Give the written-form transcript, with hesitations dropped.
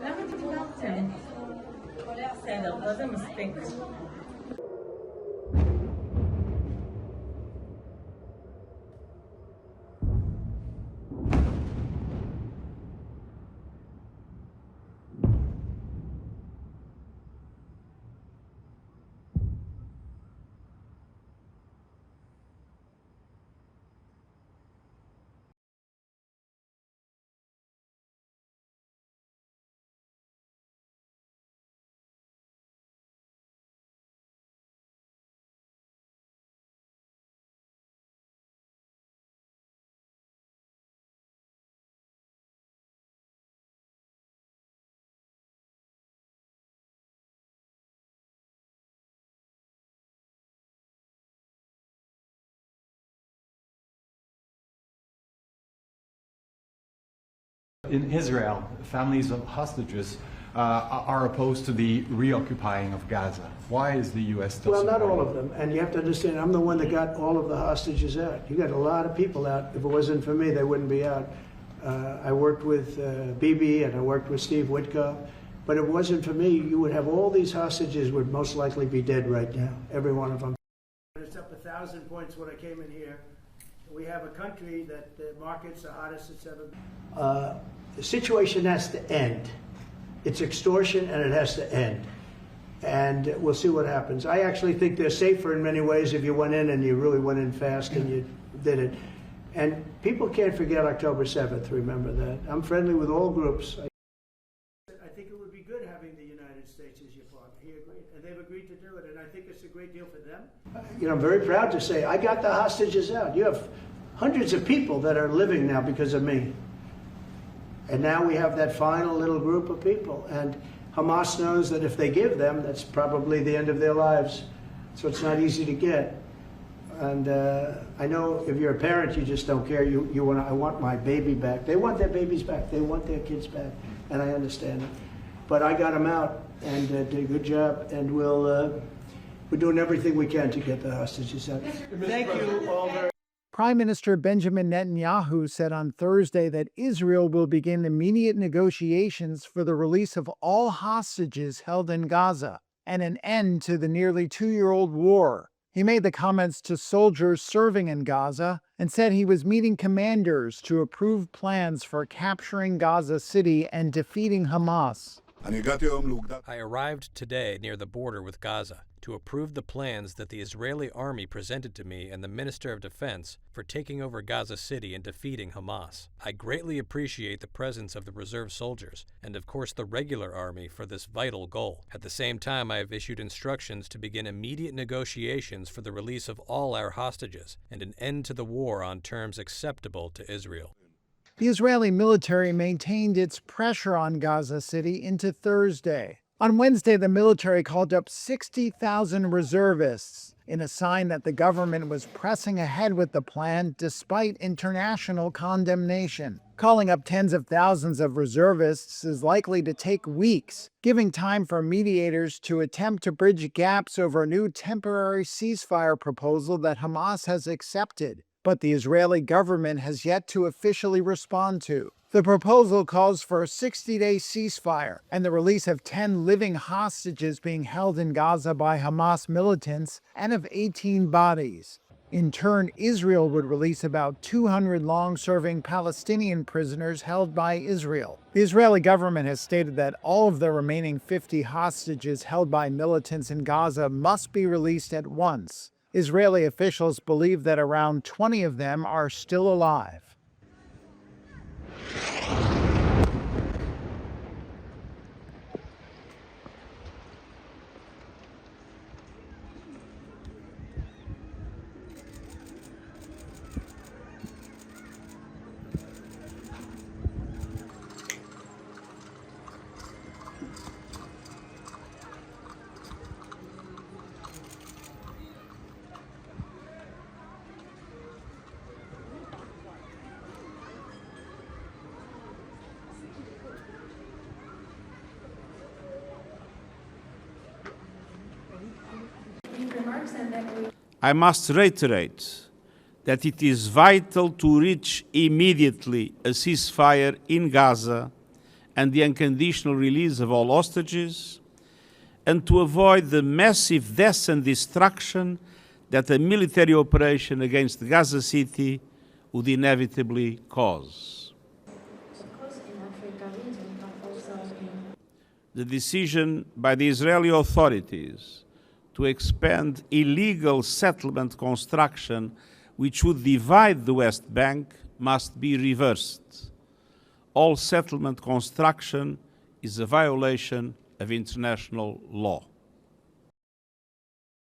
למה דיברתם? הכל היה בסדר, לא זה מספיק. In Israel, families of hostages are opposed to the reoccupying of Gaza. Why is the U.S. still Well, not supporting all of them. And you have to understand, I'm the one that got all of the hostages out. You got a lot of people out. If it wasn't for me, they wouldn't be out. I worked with Bibi and I worked with Steve Witkoff. But if it wasn't for me, you would have all these hostages would most likely be dead right now, every one of them. It's up 1,000 points when I came in here. We have a country that the market's the hottest it's ever been. The situation has to end. It's extortion and it has to end. And we'll see what happens. I actually think they're safer in many ways if you went in and you really went in fast and you did it. And people can't forget October 7th, remember that. I'm friendly with all groups. I think it would be good having the United States as your partner. He agreed, and they've agreed to do it, and I think it's a great deal for them. You know, I'm very proud to say I got the hostages out. You have hundreds of people that are living now because of me. And now we have that final little group of people. And Hamas knows that if they give them, that's probably the end of their lives. So it's not easy to get. And I know if you're a parent, you just don't care. You want, I want my baby back. They want their babies back. They want their kids back. And I understand it. But I got them out and did a good job. And we're doing everything we can to get the hostages out. Thank you all very much. Prime Minister Benjamin Netanyahu said on Thursday that Israel will begin immediate negotiations for the release of all hostages held in Gaza and an end to the nearly two-year-old war. He made the comments to soldiers serving in Gaza and said he was meeting commanders to approve plans for capturing Gaza City and defeating Hamas. I arrived today near the border with Gaza to approve the plans that the Israeli army presented to me and the Minister of Defense for taking over Gaza City and defeating Hamas. I greatly appreciate the presence of the reserve soldiers and of course the regular army for this vital goal. At the same time, I have issued instructions to begin immediate negotiations for the release of all our hostages and an end to the war on terms acceptable to Israel. The Israeli military maintained its pressure on Gaza City into Thursday. On Wednesday, the military called up 60,000 reservists in a sign that the government was pressing ahead with the plan despite international condemnation. Calling up tens of thousands of reservists is likely to take weeks, giving time for mediators to attempt to bridge gaps over a new temporary ceasefire proposal that Hamas has accepted, but the Israeli government has yet to officially respond to. The proposal calls for a 60-day ceasefire and the release of 10 living hostages being held in Gaza by Hamas militants and of 18 bodies. In turn, Israel would release about 200 long-serving Palestinian prisoners held by Israel. The Israeli government has stated that all of the remaining 50 hostages held by militants in Gaza must be released at once. Israeli officials believe that around 20 of them are still alive. remarks and then we... I must reiterate that it is vital to reach immediately a ceasefire in Gaza and the unconditional release of all hostages, and to avoid the massive deaths and destruction that a military operation against Gaza City would inevitably cause. Of course, in Africa region, but also in... The decision by the Israeli authorities to expand illegal settlement construction which would divide the West Bank must be reversed. All settlement construction is a violation of international law.